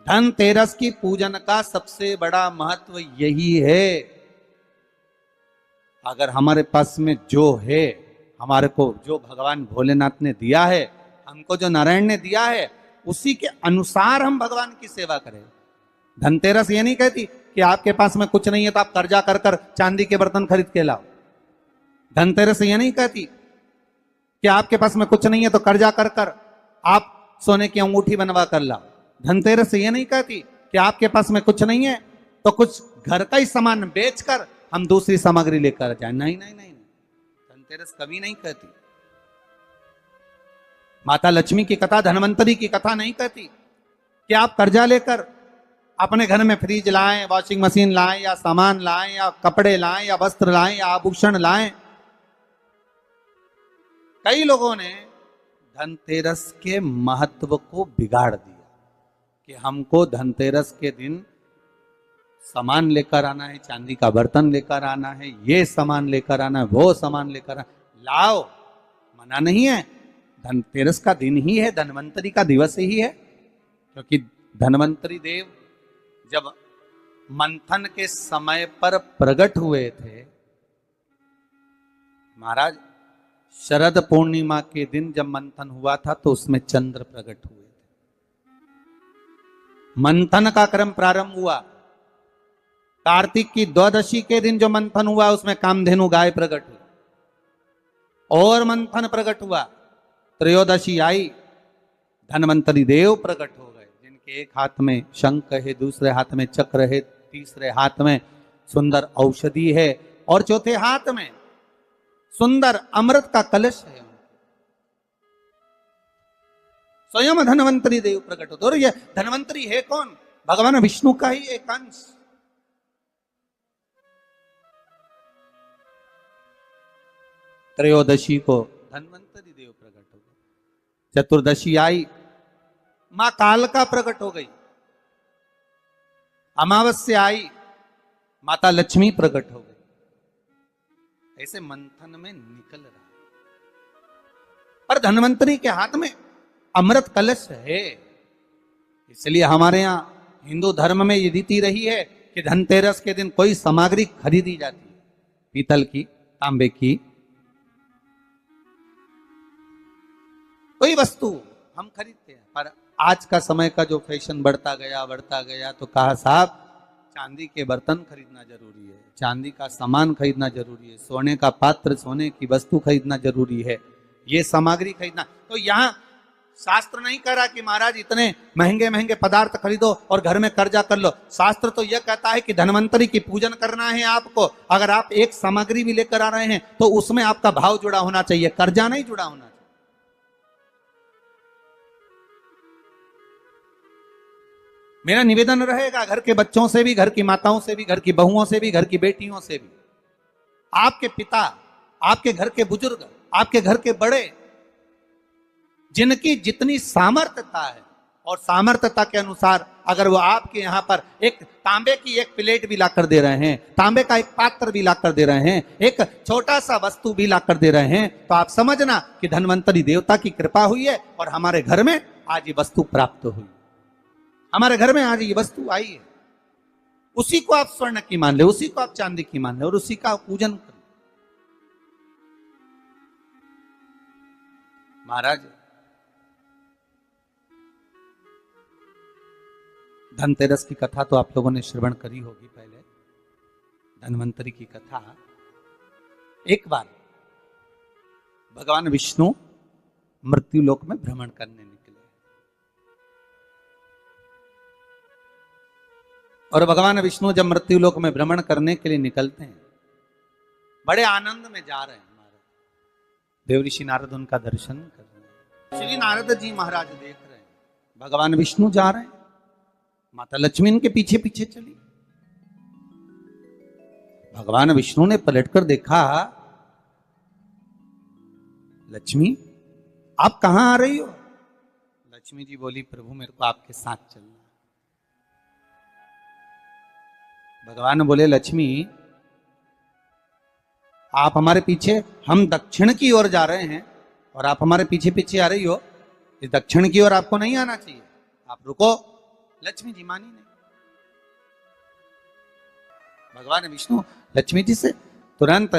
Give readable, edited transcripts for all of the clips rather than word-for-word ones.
धनतेरस की पूजन का सबसे बड़ा महत्व यही है। अगर हमारे पास में जो है, हमारे को जो भगवान भोलेनाथ ने दिया है, हमको जो नारायण ने दिया है, उसी के अनुसार हम भगवान की सेवा करें। धनतेरस ये नहीं कहती कि आपके पास में कुछ नहीं है तो आप कर्जा कर कर चांदी के बर्तन खरीद के लाओ। धनतेरस ये नहीं कहती कि आपके पास में कुछ नहीं है तो कर्जा कर कर आप सोने की अंगूठी बनवा कर लाओ। धनतेरस ये नहीं कहती कि आपके पास में कुछ नहीं है तो कुछ घर का ही सामान बेचकर हम दूसरी सामग्री लेकर जाए। नहीं नहीं नहीं, धनतेरस कभी नहीं कहती। माता लक्ष्मी की कथा, धनवंतरी की कथा नहीं कहती कि आप कर्जा लेकर अपने घर में फ्रिज लाएं, वॉशिंग मशीन लाएं, या सामान लाएं, या कपड़े लाएं, या वस्त्र लाएं, या आभूषण लाएं। कई लोगों ने धनतेरस के महत्व को बिगाड़ दिया कि हमको धनतेरस के दिन सामान लेकर आना है, चांदी का बर्तन लेकर आना है, ये सामान लेकर आना है, वो सामान लेकर आना। लाओ, मना नहीं है। धनतेरस का दिन ही है, धनवंतरी का दिवस ही है। क्योंकि धनवंतरी देव जब मंथन के समय पर प्रकट हुए थे महाराज, शरद पूर्णिमा के दिन जब मंथन हुआ था तो उसमें चंद्र प्रकट हुए थे। मंथन का क्रम प्रारंभ हुआ। कार्तिक की द्वादशी के दिन जो मंथन हुआ उसमें कामधेनु गाय प्रकट हुई और मंथन प्रकट हुआ। त्रयोदशी आई, धनवंतरी देव प्रकट हो गए, जिनके एक हाथ में शंख है, दूसरे हाथ में चक्र है, तीसरे हाथ में सुंदर औषधि है और चौथे हाथ में सुंदर अमृत का कलश है। स्वयं धनवंतरी देव प्रकट होते। और ये धनवंतरी है कौन? भगवान विष्णु का ही एक अंश। त्रयोदशी को धनवंतरी देव प्रकट हो गए। चतुर्दशी आई, मां कालका प्रकट हो गई। अमावस्या आई, माता लक्ष्मी प्रकट हो गई। ऐसे मंथन में निकल रहा। पर धनवंतरी के हाथ में अमृत कलश है। इसलिए हमारे यहाँ हिंदू धर्म में ये रीति रही है कि धनतेरस के दिन कोई सामग्री खरीदी जाती है, पीतल की, तांबे की, कोई वस्तु हम खरीदते हैं। पर आज का समय का जो फैशन बढ़ता गया तो कहा साहब चांदी के बर्तन खरीदना जरूरी है, चांदी का सामान खरीदना जरूरी है, सोने का पात्र, सोने की वस्तु खरीदना जरूरी है, ये सामग्री खरीदना। तो यहाँ शास्त्र नहीं कह रहा कि महाराज इतने महंगे महंगे पदार्थ खरीदो और घर में कर्जा कर लो। शास्त्र तो यह कहता है कि धनवंतरी की पूजन करना है आपको। अगर आप एक सामग्री भी लेकर आ रहे हैं तो उसमें आपका भाव जुड़ा होना चाहिए, कर्जा नहीं जुड़ा होना चाहिए। मेरा निवेदन रहेगा घर के बच्चों से भी, घर की माताओं से भी, घर की बहुओं से भी, घर की बेटियों से भी, आपके पिता, आपके घर के बुजुर्ग, आपके घर के बड़े, जिनकी जितनी सामर्थ्यता है और सामर्थ्यता के अनुसार अगर वो आपके यहाँ पर एक तांबे की एक प्लेट भी लाकर दे रहे हैं, तांबे का एक पात्र भी लाकर दे रहे हैं, एक छोटा सा वस्तु भी लाकर दे रहे हैं, तो आप समझना कि धनवंतरी देवता की कृपा हुई है और हमारे घर में आज ये वस्तु प्राप्त हुई, हमारे घर में आज ये वस्तु आई है। उसी को आप स्वर्ण की मान ले, उसी को आप चांदी की मान ले और उसी का पूजन करें। महाराज धनतेरस की कथा तो आप लोगों ने श्रवण करी होगी पहले। धनवंतरी की कथा, एक बार भगवान विष्णु मृत्युलोक में भ्रमण करने निकले और भगवान विष्णु जब मृत्युलोक में भ्रमण करने के लिए निकलते हैं, बड़े आनंद में जा रहे हैं। देवऋषि नारद उनका दर्शन कर रहे हैं। श्री नारद जी महाराज देख रहे हैं भगवान विष्णु जा रहे हैं, माता लक्ष्मी इनके पीछे पीछे चली। भगवान विष्णु ने पलटकर देखा, लक्ष्मी आप कहां आ रही हो? लक्ष्मी जी बोली, प्रभु मेरे को आपके साथ चलना। भगवान बोले, लक्ष्मी आप हमारे पीछे, हम दक्षिण की ओर जा रहे हैं और आप हमारे पीछे पीछे आ रही हो, इस दक्षिण की ओर आपको नहीं आना चाहिए, आप रुको। लक्ष्मी जी मानी नहीं। भगवान विष्णु लक्ष्मी जी से तुरंत,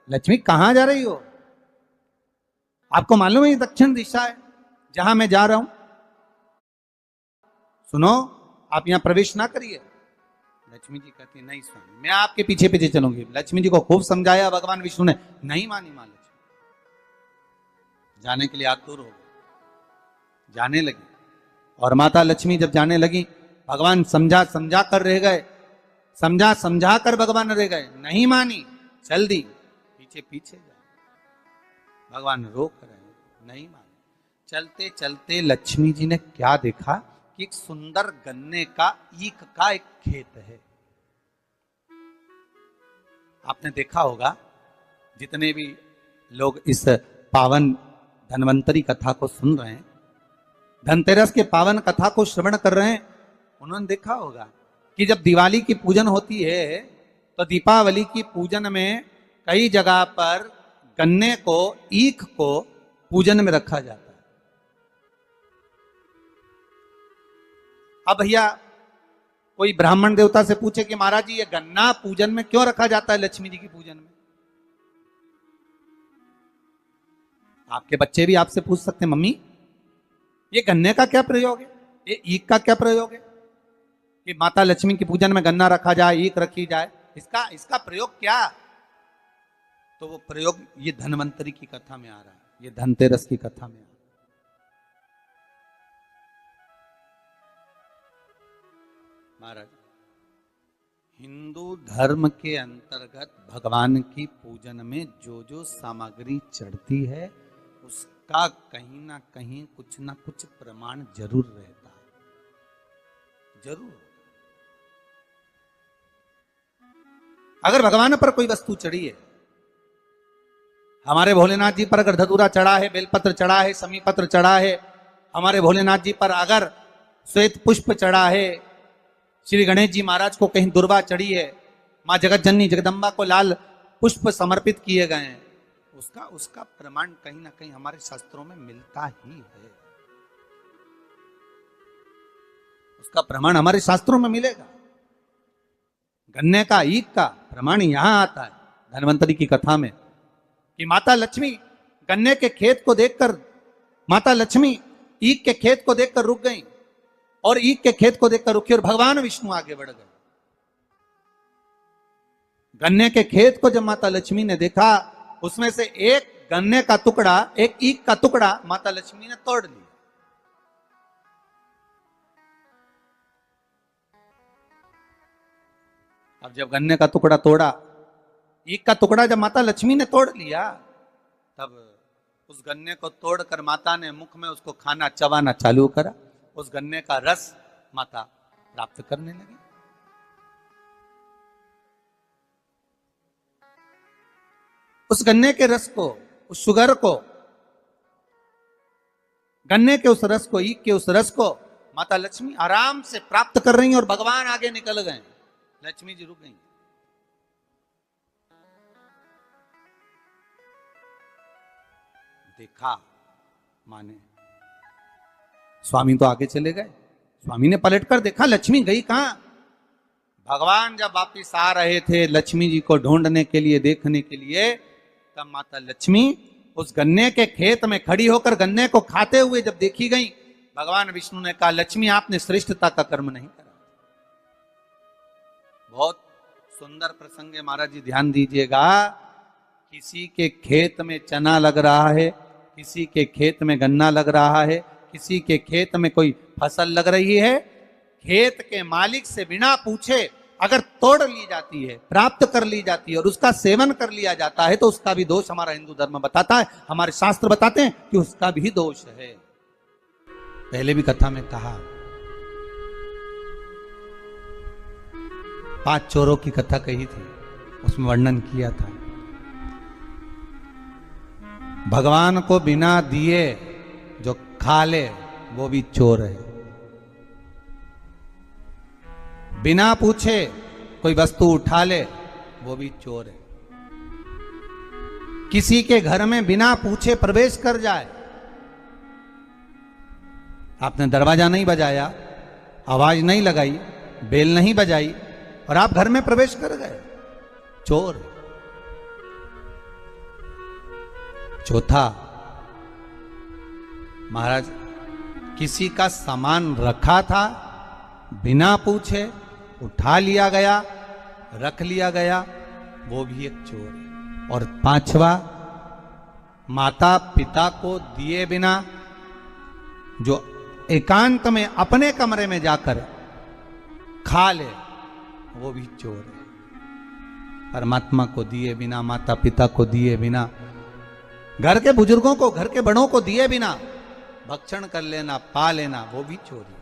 लक्ष्मी कहां जा रही हो? आपको मालूम है ये दक्षिण दिशा है जहां मैं जा रहा हूं, सुनो आप यहां प्रवेश ना करिए। लक्ष्मी जी कहती नहीं स्वामी, मैं आपके पीछे पीछे चलूंगी। लक्ष्मी जी को खूब समझाया भगवान विष्णु ने, नहीं मानी मां लक्ष्मी। जाने के लिए आतुर हो गई, जाने लगी। और माता लक्ष्मी जब जाने लगी, भगवान समझा समझा कर रह गए, समझा समझा कर भगवान रह गए, नहीं मानी, चल दी, पीछे पीछे जा। भगवान रोक रहे, नहीं मानी। चलते चलते लक्ष्मी जी ने क्या देखा कि एक सुंदर गन्ने का ईख का एक खेत है। आपने देखा होगा, जितने भी लोग इस पावन धन्वंतरी कथा को सुन रहे हैं, धनतेरस के पावन कथा को श्रवण कर रहे हैं, उन्होंने देखा होगा कि जब दिवाली की पूजन होती है तो दीपावली की पूजन में कई जगह पर गन्ने को, ईख को पूजन में रखा जाता है। अब भैया कोई ब्राह्मण देवता से पूछे कि महाराज जी ये गन्ना पूजन में क्यों रखा जाता है लक्ष्मी जी की पूजन में? आपके बच्चे भी आपसे पूछ सकते हैं, मम्मी ये गन्ने का क्या प्रयोग है, ये ईख का क्या प्रयोग है कि माता लक्ष्मी की पूजन में गन्ना रखा जाए, ईख रखी जाए, इसका प्रयोग क्या? तो वो प्रयोग ये धन्वंतरी की कथा में आ रहा है, ये धनतेरस की कथा में आ रहा है। महाराज, हिंदू धर्म के अंतर्गत भगवान की पूजन में जो जो सामग्री चढ़ती है उसका कहीं ना कहीं कुछ ना कुछ प्रमाण जरूर रहता है, जरूर। अगर भगवान पर कोई वस्तु चढ़ी है, हमारे भोलेनाथ जी पर अगर धतूरा चढ़ा है, बेलपत्र चढ़ा है, समीपत्र चढ़ा है, हमारे भोलेनाथ जी पर अगर श्वेत पुष्प चढ़ा है, श्री गणेश जी महाराज को कहीं दुर्वा चढ़ी है, मां जगत जननी जगदम्बा को लाल पुष्प समर्पित किए गए हैं, उसका प्रमाण कहीं ना कहीं हमारे शास्त्रों में मिलता ही है, उसका प्रमाण हमारे शास्त्रों में मिलेगा। गन्ने का, ईख का प्रमाण यहां आता है धन्वंतरी की कथा में कि माता लक्ष्मी गन्ने के खेत को देखकर, माता लक्ष्मी ईख के खेत को देखकर रुक गई और ईख के खेत को देखकर रुकी और भगवान विष्णु आगे बढ़ गए। गन्ने के खेत को जब माता लक्ष्मी ने देखा, उसमें से एक गन्ने का टुकड़ा, एक ईख का टुकड़ा माता लक्ष्मी ने तोड़ लिया। अब जब गन्ने का टुकड़ा तोड़ा, ईख का टुकड़ा जब माता लक्ष्मी ने तोड़ लिया, तब उस गन्ने को तोड़कर माता ने मुख में उसको खाना, चबाना चालू करा। उस गन्ने का रस माता प्राप्त करने लगी। उस गन्ने के रस को, उस शुगर को, गन्ने के उस रस को, ईख के उस रस को माता लक्ष्मी आराम से प्राप्त कर रही हैं और भगवान आगे निकल गए, लक्ष्मी जी रुक गई। देखा माने, स्वामी तो आगे चले गए, स्वामी ने पलटकर देखा लक्ष्मी गई कहां। भगवान जब वापिस आ रहे थे लक्ष्मी जी को ढूंढने के लिए, देखने के लिए, तब माता लक्ष्मी उस गन्ने के खेत में खड़ी होकर गन्ने को खाते हुए जब देखी गई, भगवान विष्णु ने कहा लक्ष्मी आपने श्रेष्ठता का कर्म नहीं करा। बहुत सुंदर प्रसंग है महाराज जी, ध्यान दीजिएगा। किसी के खेत में चना लग रहा है, किसी के खेत में गन्ना लग रहा है, किसी के खेत में कोई फसल लग रही है, खेत के मालिक से बिना पूछे अगर तोड़ ली जाती है, प्राप्त कर ली जाती है और उसका सेवन कर लिया जाता है, तो उसका भी दोष हमारा हिंदू धर्म बताता है, हमारे शास्त्र बताते हैं कि उसका भी दोष है। पहले भी कथा में कहा, 5 चोरों की कथा कही थी, उसमें वर्णन किया था भगवान को बिना दिए जो खा ले वो भी चोर है, बिना पूछे कोई वस्तु उठा ले वो भी चोर है, किसी के घर में बिना पूछे प्रवेश कर जाए, आपने दरवाजा नहीं बजाया, आवाज नहीं लगाई, बेल नहीं बजाई और आप घर में प्रवेश कर गए, चोर। चौथा, महाराज किसी का सामान रखा था, बिना पूछे उठा लिया गया, रख लिया गया, वो भी एक चोर है। और पांचवा, माता पिता को दिए बिना जो एकांत में अपने कमरे में जाकर खा ले, वो भी चोर है। परमात्मा को दिए बिना, माता पिता को दिए बिना, घर के बुजुर्गों को, घर के बड़ों को दिए बिना भक्षण कर लेना, पा लेना, वो भी चोरी।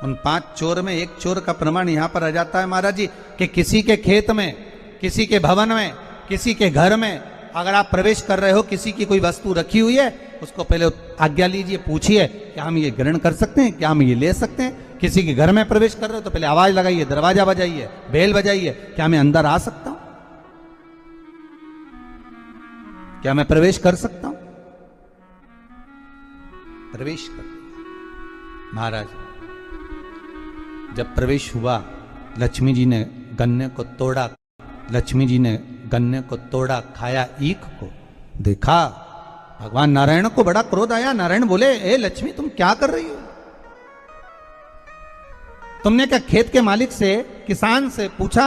उन 5 चोर में एक चोर का प्रमाण यहां पर आ जाता है महाराज जी कि किसी के खेत में, किसी के भवन में, किसी के घर में अगर आप प्रवेश कर रहे हो, किसी की कोई वस्तु रखी हुई है, उसको पहले आज्ञा लीजिए, पूछिए क्या हम ये ग्रहण कर सकते हैं, क्या हम ये ले सकते हैं। किसी के घर में प्रवेश कर रहे हो तो पहले आवाज लगाइए, दरवाजा बजाइए, बेल बजाइए, क्या मैं अंदर आ सकता हूं, क्या मैं प्रवेश कर सकता हूं। प्रवेश कर। महाराज जब प्रवेश हुआ, लक्ष्मी जी ने गन्ने को तोड़ा, लक्ष्मी जी ने गन्ने को तोड़ा, खाया ईख को, देखा भगवान नारायण को बड़ा क्रोध आया। नारायण बोले, ए लक्ष्मी तुम क्या कर रही हो? तुमने क्या खेत के मालिक से, किसान से पूछा?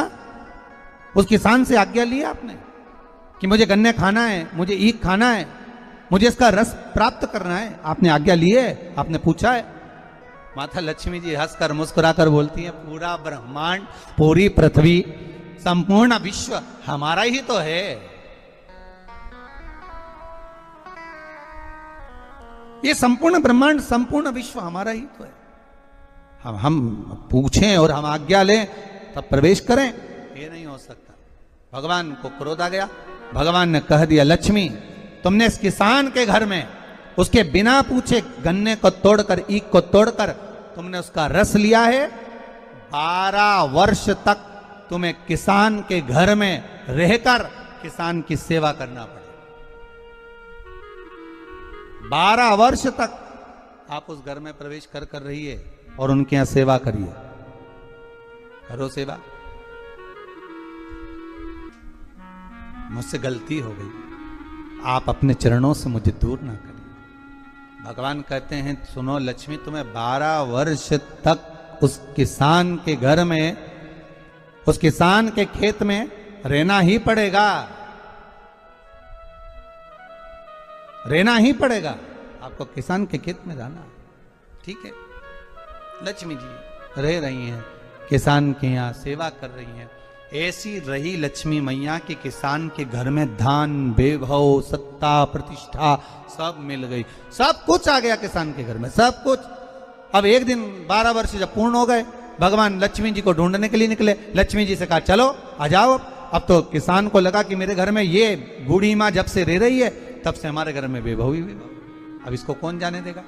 उस किसान से आज्ञा ली आपने कि मुझे गन्ने खाना है, मुझे ईख खाना है, मुझे इसका रस प्राप्त करना है? आपने आज्ञा ली है? आपने पूछा है? माता लक्ष्मी जी हंसकर मुस्कुराकर बोलती है, पूरा ब्रह्मांड, पूरी पृथ्वी, संपूर्ण विश्व हमारा ही तो है। ये संपूर्ण ब्रह्मांड, संपूर्ण विश्व हमारा ही तो है। हम पूछें और हम आज्ञा लें तब प्रवेश करें, ये नहीं हो सकता। भगवान को क्रोध आ गया। भगवान ने कह दिया, लक्ष्मी तुमने इस किसान के घर में उसके बिना पूछे गन्ने को तोड़कर, ईख को तोड़कर तुमने उसका रस लिया है। 12 वर्ष तक तुम्हें किसान के घर में रहकर किसान की सेवा करना पड़े। 12 वर्ष तक आप उस घर में प्रवेश कर रहिए और उनके यहां सेवा करिए। करो सेवा। मुझसे गलती हो गई, आप अपने चरणों से मुझे दूर ना करिए। भगवान कहते हैं, सुनो लक्ष्मी, तुम्हें 12 वर्ष तक उस किसान के घर में, उस किसान के खेत में रहना ही पड़ेगा, रहना ही पड़ेगा। आपको किसान के खेत में रहना, ठीक है। लक्ष्मी जी रह रही हैं, किसान के यहाँ सेवा कर रही हैं। ऐसी रही लक्ष्मी मैया कि किसान के घर में धन, वैभव, सत्ता, प्रतिष्ठा सब मिल गई, सब कुछ आ गया किसान के घर में, सब कुछ। अब एक दिन 12 वर्ष जब पूर्ण हो गए, भगवान लक्ष्मी जी को ढूंढने के लिए निकले। लक्ष्मी जी से कहा, चलो आ जाओ। अब तो किसान को लगा कि मेरे घर में ये बूढ़ी माँ जब से रह रही है, तब से हमारे घर में वैभव ही वैभव, अब इसको कौन जाने देगा।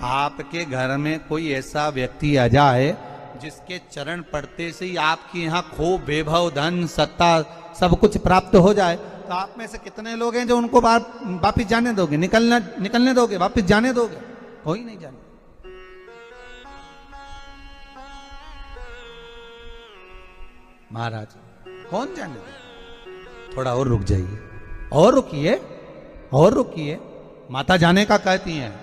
आपके घर में कोई ऐसा व्यक्ति आ जाए जिसके चरण पड़ते से ही आपके यहाँ खूब वैभव, धन, सत्ता सब कुछ प्राप्त हो जाए, तो आप में से कितने लोग हैं जो उनको वापिस जाने दोगे, निकलने दोगे, वापिस जाने दोगे? कोई नहीं जाने। महाराज कौन जाने दे? थोड़ा और रुक जाइए, और रुकिए, और रुकिए। माता जाने का कहती हैं,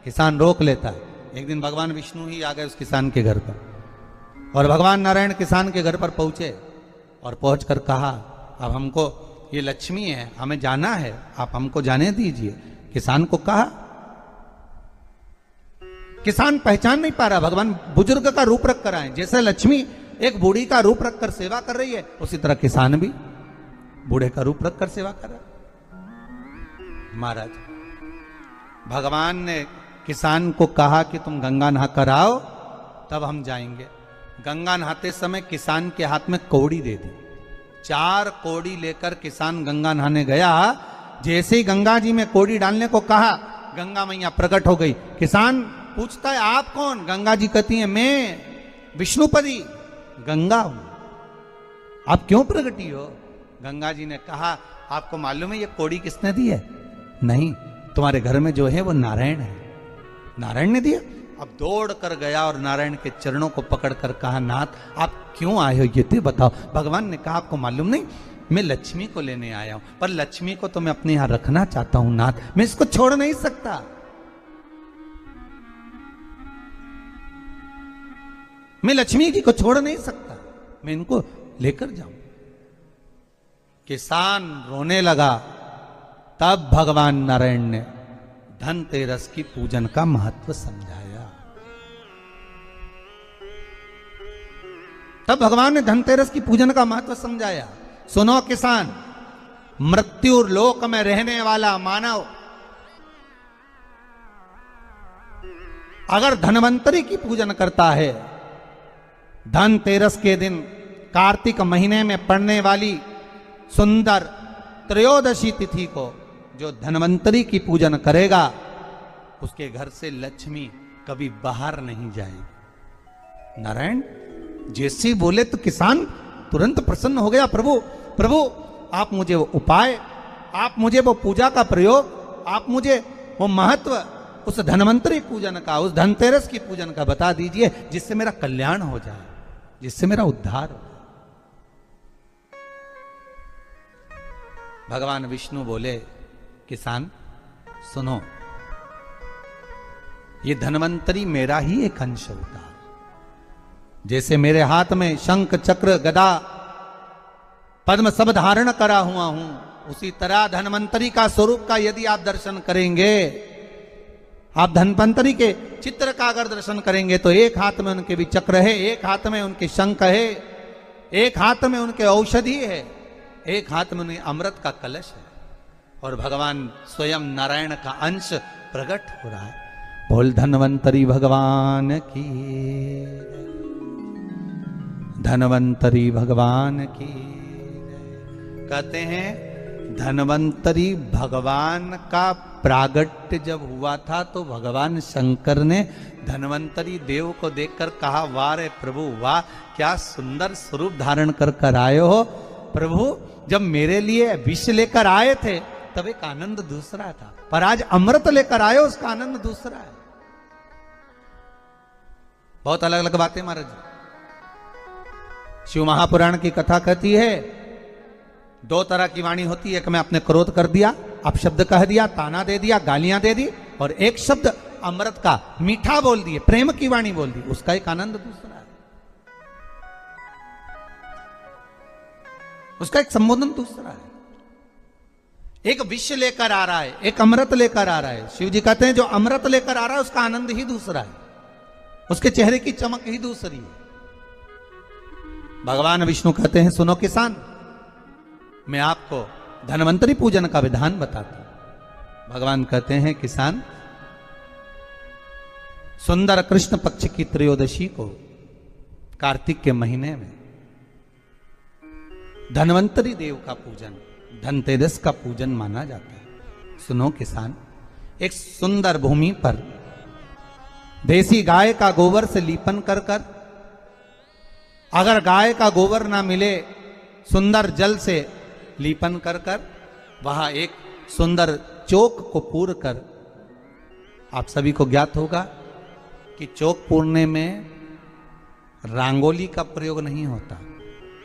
किसान रोक लेता है। एक दिन भगवान विष्णु ही आ गए उस किसान के घर पर, और भगवान नारायण किसान के घर पर पहुंचे और पहुंचकर कहा, अब हमको ये लक्ष्मी है, हमें जाना है, आप हमको जाने दीजिए। किसान को कहा, किसान पहचान नहीं पा रहा, भगवान बुजुर्ग का रूप रख कर आए। जैसे लक्ष्मी एक बूढ़ी का रूप रखकर सेवा कर रही है, उसी तरह किसान भी बूढ़े का रूप रखकर सेवा कर रहा है। महाराज भगवान ने किसान को कहा कि तुम गंगा नहा कर आओ, तब हम जाएंगे। गंगा नहाते समय किसान के हाथ में कौड़ी दे दी। 4 कौड़ी लेकर किसान गंगा नहाने गया। जैसे ही गंगा जी में कौड़ी डालने को कहा, गंगा मैया प्रकट हो गई। किसान पूछता है, आप कौन? गंगा जी कहती हैं, मैं विष्णुपदी गंगा हूं। आप क्यों प्रकटी हो? गंगा जी ने कहा, आपको मालूम है ये कौड़ी किसने दी है? नहीं, तुम्हारे घर में जो है वो नारायण है, नारायण ने दिया। अब दौड़ कर गया और नारायण के चरणों को पकड़कर कहा, नाथ आप क्यों आए हो ये तो बताओ। भगवान ने कहा, आपको मालूम नहीं, मैं लक्ष्मी को लेने आया हूं, पर लक्ष्मी को तो मैं अपने यहां रखना चाहता हूं नाथ, मैं इसको छोड़ नहीं सकता। मैं लक्ष्मी जी को छोड़ नहीं सकता, मैं इनको लेकर जाऊं। किसान रोने लगा। तब भगवान नारायण ने धनतेरस की पूजन का महत्व समझाया। तब भगवान ने धनतेरस की पूजन का महत्व समझाया। सुनो किसान, मृत्यु लोक में रहने वाला मानव अगर धनवंतरी की पूजन करता है, धनतेरस के दिन कार्तिक महीने में पड़ने वाली सुंदर त्रयोदशी तिथि को जो धनवंतरी की पूजन करेगा, उसके घर से लक्ष्मी कभी बाहर नहीं जाएगी। नारायण जैसे बोले तो किसान तुरंत प्रसन्न हो गया। प्रभु प्रभु आप मुझे वो उपाय, आप मुझे वो पूजा का प्रयोग, आप मुझे वो महत्व उस धनवंतरी पूजन का, उस धनतेरस की पूजन का बता दीजिए, जिससे मेरा कल्याण हो जाए, जिससे मेरा उद्धार हो। भगवान विष्णु बोले, किसान सुनो, ये धनवंतरी मेरा ही एक अंश होता है। जैसे मेरे हाथ में शंख चक्र गदा पद्म सब धारण करा हुआ हूं, उसी तरह धनवंतरी का स्वरूप का यदि आप दर्शन करेंगे, आप धनवंतरी के चित्र का अगर दर्शन करेंगे, तो एक हाथ में उनके भी चक्र है, एक हाथ में उनके शंख है, एक हाथ में उनके औषधि है, एक हाथ में उन्हें अमृत का कलश है, और भगवान स्वयं नारायण का अंश प्रकट हो रहा है। बोल धनवंतरी भगवान की, धनवंतरी भगवान की। कहते हैं धनवंतरी भगवान का प्रागट्य जब हुआ था, तो भगवान शंकर ने धनवंतरी देव को देखकर कहा, वाह रे प्रभु वाह, क्या सुंदर स्वरूप धारण कर आए हो प्रभु। जब मेरे लिए विष लेकर आए थे तब एक आनंद दूसरा था, पर आज अमृत लेकर आए, उसका आनंद दूसरा है। बहुत अलग अलग बातें महाराज। शिव महापुराण की कथा कहती है, दो तरह की वाणी होती है, एक में आपने क्रोध कर दिया, अपशब्द कह दिया, ताना दे दिया, गालियां दे दी, और एक शब्द अमृत का मीठा बोल दिए, प्रेम की वाणी बोल दी, उसका एक आनंद दूसरा है, उसका एक संबोधन दूसरा है। एक विष लेकर आ रहा है, एक अमृत लेकर आ रहा है। शिव जी कहते हैं जो अमृत लेकर आ रहा है उसका आनंद ही दूसरा है, उसके चेहरे की चमक ही दूसरी है। भगवान विष्णु कहते हैं, सुनो किसान, मैं आपको धनवंतरी पूजन का विधान बताता हूं। भगवान कहते हैं, किसान सुंदर कृष्ण पक्ष की त्रयोदशी को कार्तिक के महीने में धनवंतरी देव का पूजन, धनतेरस का पूजन माना जाता है। सुनो किसान, एक सुंदर भूमि पर देसी गाय का गोबर से लीपन कर कर, अगर गाय का गोबर ना मिले, सुंदर जल से लीपन कर कर, वहां एक सुंदर चौक को पूर कर, आप सभी को ज्ञात होगा कि चौक पूरने में रंगोली का प्रयोग नहीं होता।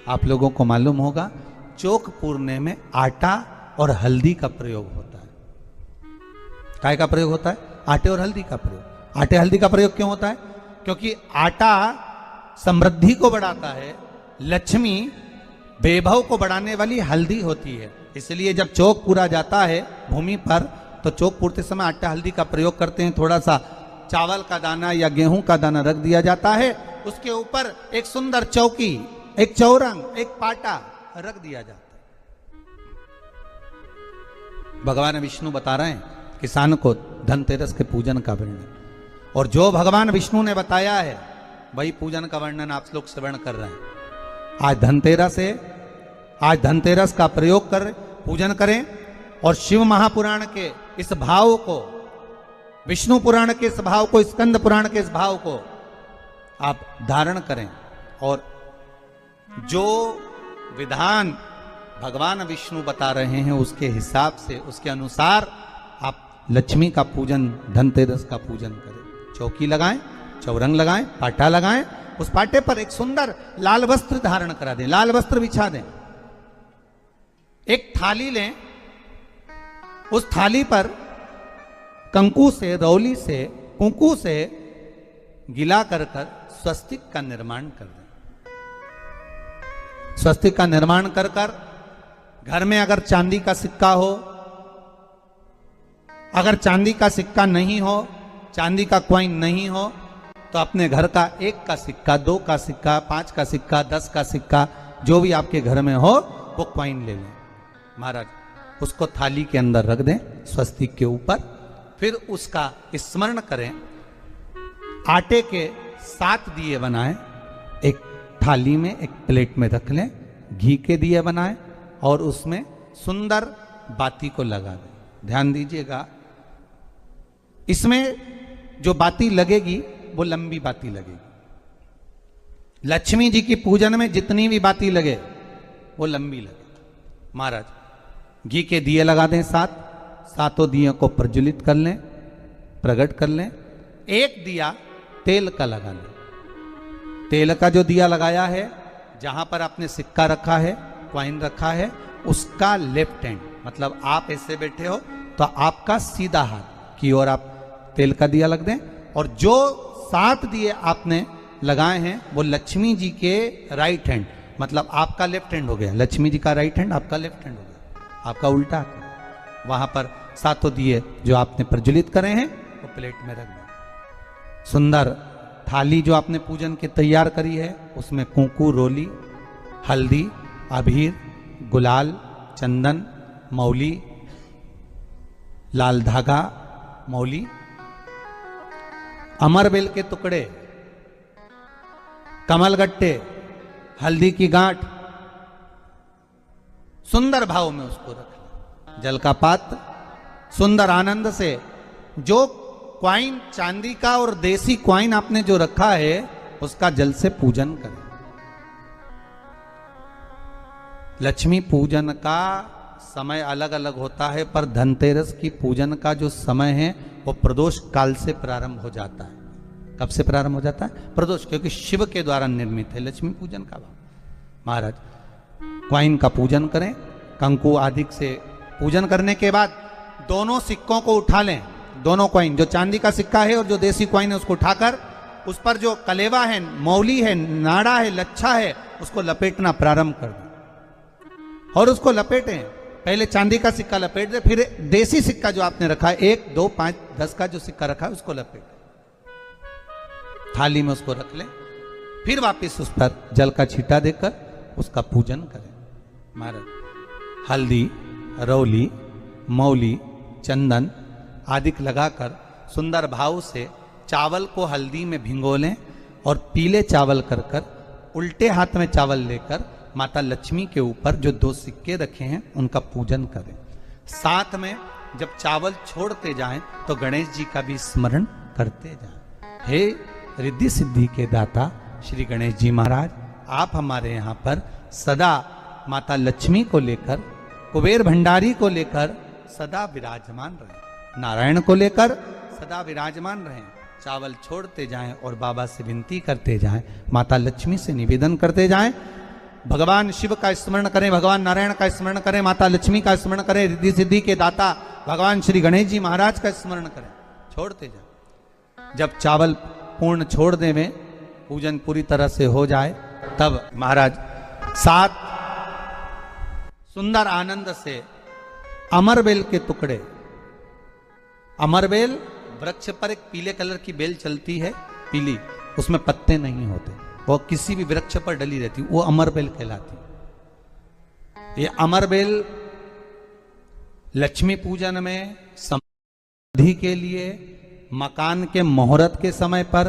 आप लोगों को मालूम होगा चौक पूरने में आटा और हल्दी का प्रयोग होता है। काय का प्रयोग होता है? आटे और हल्दी का प्रयोग। आटे हल्दी का प्रयोग क्यों होता है? क्योंकि आटा समृद्धि को बढ़ाता है, लक्ष्मी वैभव को बढ़ाने वाली हल्दी होती है। इसलिए जब चौक पूरा जाता है भूमि पर, तो चौक पूरते समय आटा हल्दी का प्रयोग करते हैं। थोड़ा सा चावल का दाना या गेहूं का दाना रख दिया जाता है, उसके ऊपर एक सुंदर चौकी, एक चौरंग, एक पाटा रख दिया जाता है। भगवान विष्णु बता रहे हैं किसान को धनतेरस के पूजन का वर्णन, और जो भगवान विष्णु ने बताया है वही पूजन का वर्णन आप लोग श्रवण कर रहे हैं। आज धनतेरस है, आज धनतेरस का प्रयोग कर पूजन करें, और शिव महापुराण के इस भाव को, विष्णु पुराण के इस भाव को, स्कंद पुराण के इस भाव को आप धारण करें, और जो विधान भगवान विष्णु बता रहे हैं उसके हिसाब से, उसके अनुसार आप लक्ष्मी का पूजन, धनतेरस का पूजन करें। चौकी लगाएं, चौरंग लगाएं, पाटा लगाएं, उस पाटे पर एक सुंदर लाल वस्त्र धारण करा दें, लाल वस्त्र बिछा दें। एक थाली लें, उस थाली पर कंकु से, रौली से, कुंकू से गिला कर स्वस्तिक का निर्माण कर दें। स्वस्तिक का निर्माण कर घर में अगर चांदी का सिक्का हो, अगर चांदी का सिक्का नहीं हो, चांदी का कॉइन नहीं हो, तो अपने घर का 1 का सिक्का, 2 का सिक्का, 5 का सिक्का, 10 का सिक्का, जो भी आपके घर में हो वो कॉइन ले लें महाराज, उसको थाली के अंदर रख दें स्वस्तिक के ऊपर। फिर उसका स्मरण करें। आटे के 7 दिए बनाएं, एक थाली में, एक प्लेट में रख लें, घी के दिए बनाएं और उसमें सुंदर बाती को लगा दें। ध्यान दीजिएगा, इसमें जो बाती लगेगी वो लंबी बाती लगेगी। लक्ष्मी जी की पूजन में जितनी भी बाती लगे वो लंबी लगे। महाराज घी के दिए लगा दें 7, 7 दियों को प्रज्वलित कर लें, प्रकट कर लें। एक दिया तेल का लगा लें। तेल का जो दिया लगाया है, जहां पर आपने सिक्का रखा है, कॉइन रखा है, उसका लेफ्ट हैंड, मतलब आप ऐसे बैठे हो तो आपका सीधा हाथ की ओर आप तेल का दिया लग दें। और जो 7 दिए आपने लगाए हैं वो लक्ष्मी जी के राइट हैंड, मतलब आपका लेफ्ट हैंड हो गया, लक्ष्मी जी का राइट हैंड, आपका लेफ्ट हैंड हो गया, आपका उल्टा हाथ। वहां पर 7 दिए जो आपने प्रज्वलित करे हैं वो प्लेट में रख दें। सुंदर थाली जो आपने पूजन की तैयार करी है, उसमें कुंकू, रोली, हल्दी, अबीर, गुलाल, चंदन, मौली, लाल धागा, मौली, अमरबेल के टुकड़े, कमलगट्टे, हल्दी की गांठ, सुंदर भाव में उसको रख। जल का पात्र सुंदर आनंद से, जो क्वाइन चांदी का और देसी क्वाइन आपने जो रखा है उसका जल से पूजन करें। लक्ष्मी पूजन का समय अलग अलग होता है, पर धनतेरस की पूजन का जो समय है वो प्रदोष काल से प्रारंभ हो जाता है। कब से प्रारंभ हो जाता है? प्रदोष, क्योंकि शिव के द्वारा निर्मित है लक्ष्मी पूजन का भाव। महाराज क्वाइन का पूजन करें, कंकु आदि से पूजन करने के बाद दोनों सिक्कों को उठा लें। दोनों कॉइन, जो चांदी का सिक्का है और जो देसी कॉइन है, उसको उठाकर उस पर जो कलेवा है, मौली है, नाड़ा है, लच्छा है, उसको लपेटना प्रारंभ कर दें और उसको लपेटें। पहले चांदी का सिक्का लपेट दे, फिर देसी सिक्का जो आपने रखा है 1, 2, 5, 10 का जो सिक्का रखा है उसको लपेटें, थाली में उसको रख लें। फिर वापस उस पर जल का छींटा देकर उसका पूजन करें। महाराज हल्दी, रौली, मौली, चंदन आदि लगाकर सुंदर भाव से चावल को हल्दी में भिगो लें और पीले चावल कर उल्टे हाथ में चावल लेकर माता लक्ष्मी के ऊपर जो 2 सिक्के रखे हैं उनका पूजन करें। साथ में जब चावल छोड़ते जाएं तो गणेश जी का भी स्मरण करते जाएं। हे रिद्धि सिद्धि के दाता श्री गणेश जी महाराज, आप हमारे यहाँ पर सदा माता लक्ष्मी को लेकर, कुबेर भंडारी को लेकर सदा विराजमान रहें, नारायण को लेकर सदा विराजमान रहें। चावल छोड़ते जाएं और बाबा से विनती करते जाएं, माता लक्ष्मी से निवेदन करते जाएं। भगवान शिव का स्मरण करें, भगवान नारायण का स्मरण करें, माता लक्ष्मी का स्मरण करें, रिद्धि सिद्धि के दाता भगवान श्री गणेश जी महाराज का स्मरण करें, छोड़ते जाएं। जब चावल पूर्ण छोड़ देवें, पूजन पूरी तरह से हो जाए, तब महाराज 7 सुंदर आनंद से अमरबेल के टुकड़े, अमरबेल वृक्ष पर एक पीले कलर की बेल चलती है, पीली, उसमें पत्ते नहीं होते, वो किसी भी वृक्ष पर डली रहती, वो अमरबेल कहलाती। ये अमरबेल लक्ष्मी पूजन में, समृद्धि के लिए, मकान के मुहूर्त के समय पर,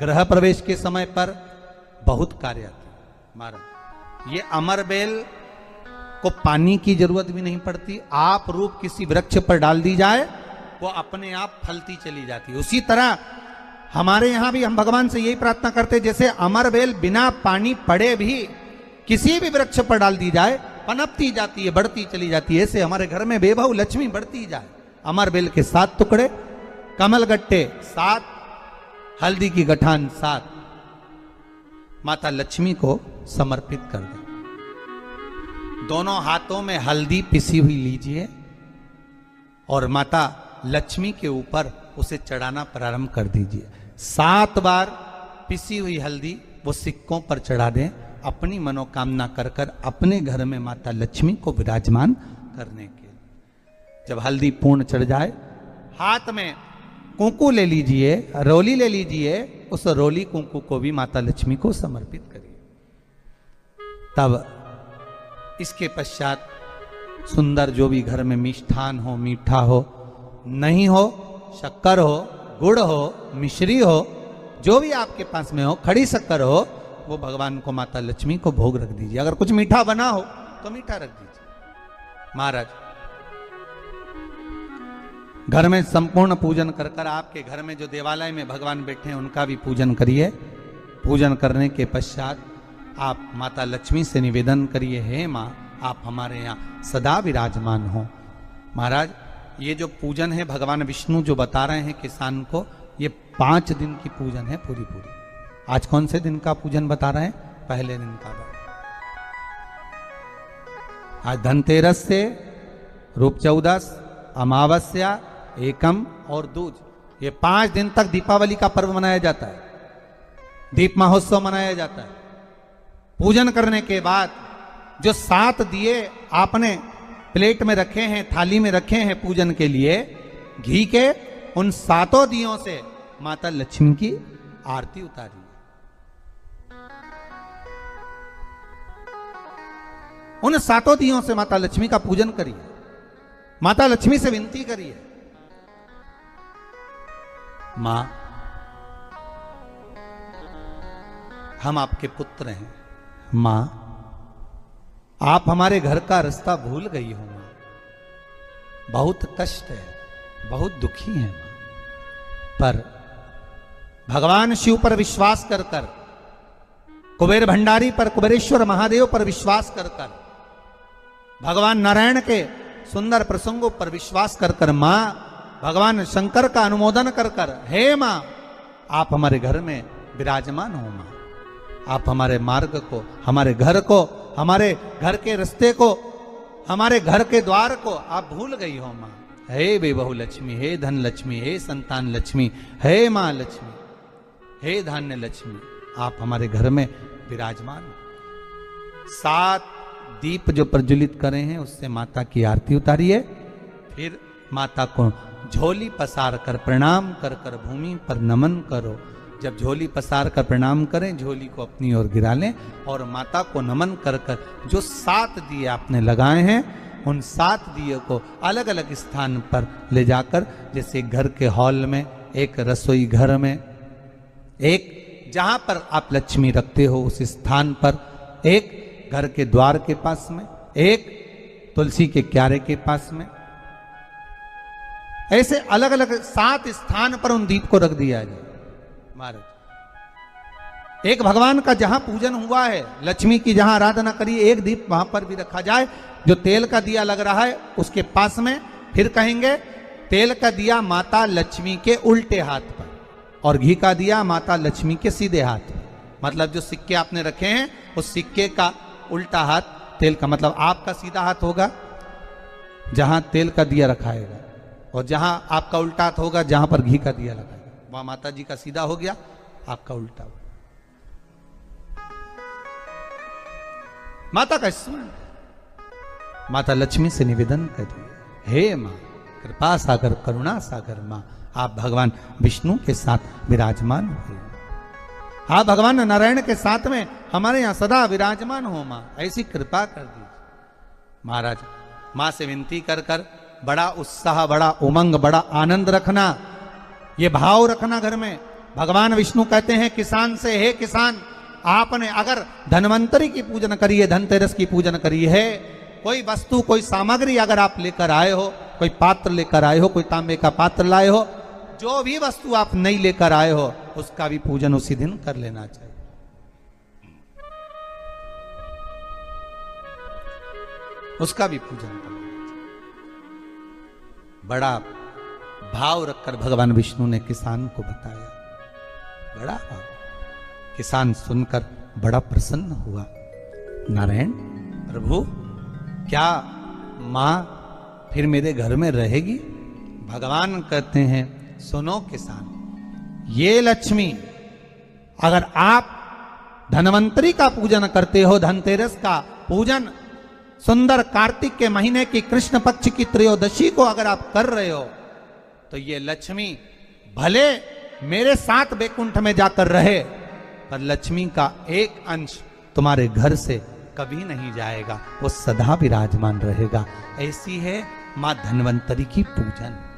गृह प्रवेश के समय पर बहुत कार्य आती है। महाराज ये अमरबेल को पानी की जरूरत भी नहीं पड़ती, आप रूप किसी वृक्ष पर डाल दी जाए वो अपने आप फलती चली जाती है। उसी तरह हमारे यहां भी हम भगवान से यही प्रार्थना करते, जैसे अमरबेल बिना पानी पड़े भी किसी भी वृक्ष पर डाल दी जाए पनपती जाती है, बढ़ती चली जाती है, ऐसे हमारे घर में बेभव लक्ष्मी बढ़ती जाए। अमरबेल के 7 टुकड़े, कमलगट्टे 7, हल्दी की गठान 7 माता लक्ष्मी को समर्पित कर दें। दोनों हाथों में हल्दी पिसी हुई लीजिए और माता लक्ष्मी के ऊपर उसे चढ़ाना प्रारंभ कर दीजिए। 7 बार पिसी हुई हल्दी वो सिक्कों पर चढ़ा दें, अपनी मनोकामना कर कर अपने घर में माता लक्ष्मी को विराजमान करने के लिए। जब हल्दी पूर्ण चढ़ जाए, हाथ में कुंकू ले लीजिए, रोली ले लीजिए, उस रोली कुंकू को भी माता लक्ष्मी को समर्पित करिए। तब इसके पश्चात सुंदर जो भी घर में मिष्ठान हो, मीठा हो, नहीं हो, शक्कर हो, गुड़ हो, मिश्री हो, जो भी आपके पास में हो, खड़ी शक्कर हो, वो भगवान को माता लक्ष्मी को भोग रख दीजिए। अगर कुछ मीठा बना हो तो मीठा रख दीजिए। महाराज, घर में संपूर्ण पूजन कर कर आपके घर में जो देवालय में भगवान बैठे हैं उनका भी पूजन करिए। पूजन करने के पश्चात आप माता लक्ष्मी से निवेदन करिए, हे माँ, आप हमारे यहाँ सदा विराजमान हो। महाराज, ये जो पूजन है भगवान विष्णु जो बता रहे हैं किसान को, ये 5 दिन की पूजन है पूरी। आज कौन से दिन का पूजन बता रहे हैं? पहले दिन का। आज धनतेरस से रूप चौदस, अमावस्या, एकम और दूज, ये 5 दिन तक दीपावली का पर्व मनाया जाता है, दीप महोत्सव मनाया जाता है। पूजन करने के बाद जो 7 दिए आपने प्लेट में रखे हैं, थाली में रखे हैं पूजन के लिए, घी के, उन 7 दियों से माता लक्ष्मी की आरती उतारिए। उन 7 दियों से माता लक्ष्मी का पूजन करिए। माता लक्ष्मी से विनती करिए, मां, हम आपके पुत्र हैं। मां, आप हमारे घर का रास्ता भूल गई हो। मां, बहुत कष्ट है, बहुत दुखी है। मां, पर भगवान शिव पर विश्वास कर कर, कुबेर भंडारी पर, कुबेरेश्वर महादेव पर विश्वास कर कर, भगवान नारायण के सुंदर प्रसंगों पर विश्वास कर कर, मां, भगवान शंकर का अनुमोदन कर कर, हे मां, आप हमारे घर में विराजमान हो। मां, आप हमारे मार्ग को, हमारे घर को, हमारे घर के रास्ते को, हमारे घर के द्वार को आप भूल गई हो। मां, हे बेबहू लक्ष्मी, हे धन लक्ष्मी, हे संतान लक्ष्मी, हे मां लक्ष्मी, हे धान्य लक्ष्मी, आप हमारे घर में विराजमान हो। 7 दीप जो प्रज्वलित करे हैं उससे माता की आरती उतारिए। फिर माता को झोली पसार कर प्रणाम कर कर भूमि पर नमन करो। जब झोली पसार कर प्रणाम करें, झोली को अपनी ओर गिरा लें और माता को नमन कर कर जो 7 दिए आपने लगाए हैं, उन 7 दिए को अलग अलग स्थान पर ले जाकर, जैसे घर के हॉल में, एक रसोई घर में, एक जहां पर आप लक्ष्मी रखते हो उस स्थान पर, एक घर के द्वार के पास में, एक तुलसी के क्यारे के पास में, ऐसे अलग अलग 7 स्थान पर उन दीप को रख दिया जाए। महाराज, एक भगवान का जहां पूजन हुआ है, लक्ष्मी की जहां आराधना करिए, एक दीप वहां पर भी रखा जाए। जो तेल का दिया लग रहा है उसके पास में, फिर कहेंगे तेल का दिया माता लक्ष्मी के उल्टे हाथ पर और घी का दिया माता लक्ष्मी के सीधे हाथ पर। मतलब जो सिक्के आपने रखे हैं उस सिक्के का उल्टा हाथ तेल का, मतलब आपका सीधा हाथ होगा जहां तेल का दिया रखाएगा, और जहां आपका उल्टा हाथ होगा जहां पर घी का दिया लगाएगा, वहां माता जी का सीधा हो गया, आपका उल्टा हो। माता का स्मरण, माता लक्ष्मी से निवेदन करिए, हे मां कृपा सागर, करुणा सागर मां, आप भगवान विष्णु के साथ विराजमान हो, आप भगवान नारायण के साथ में हमारे यहां सदा विराजमान हो। मां, ऐसी कृपा कर दीजिए। महाराज, मां से विनती कर कर बड़ा उत्साह, बड़ा उमंग, बड़ा आनंद रखना, ये भाव रखना घर में। भगवान विष्णु कहते हैं किसान से, हे किसान, आपने अगर धन्वंतरी की पूजन करी है, धनतेरस की पूजन करी है, कोई वस्तु, कोई सामग्री अगर आप लेकर आए हो, कोई पात्र लेकर आए हो, कोई तांबे का पात्र लाए हो, जो भी वस्तु आप नहीं लेकर आए हो उसका भी पूजन उसी दिन कर लेना चाहिए। उसका भी पूजन कर लेना चाहिए। बड़ा भाव रखकर भगवान विष्णु ने किसान को बताया। बड़ा भाव। किसान सुनकर बड़ा प्रसन्न हुआ। नारायण प्रभु, क्या मां फिर मेरे घर में रहेगी? भगवान कहते हैं, सुनो किसान, ये लक्ष्मी, अगर आप धनवंतरी का पूजन करते हो, धनतेरस का पूजन सुंदर कार्तिक के महीने की कृष्ण पक्ष की त्रयोदशी को अगर आप कर रहे हो, तो ये लक्ष्मी भले मेरे साथ बैकुंठ में जाकर रहे, पर लक्ष्मी का एक अंश तुम्हारे घर से कभी नहीं जाएगा, वो सदा विराजमान रहेगा। ऐसी है मां धन्वंतरी की पूजन।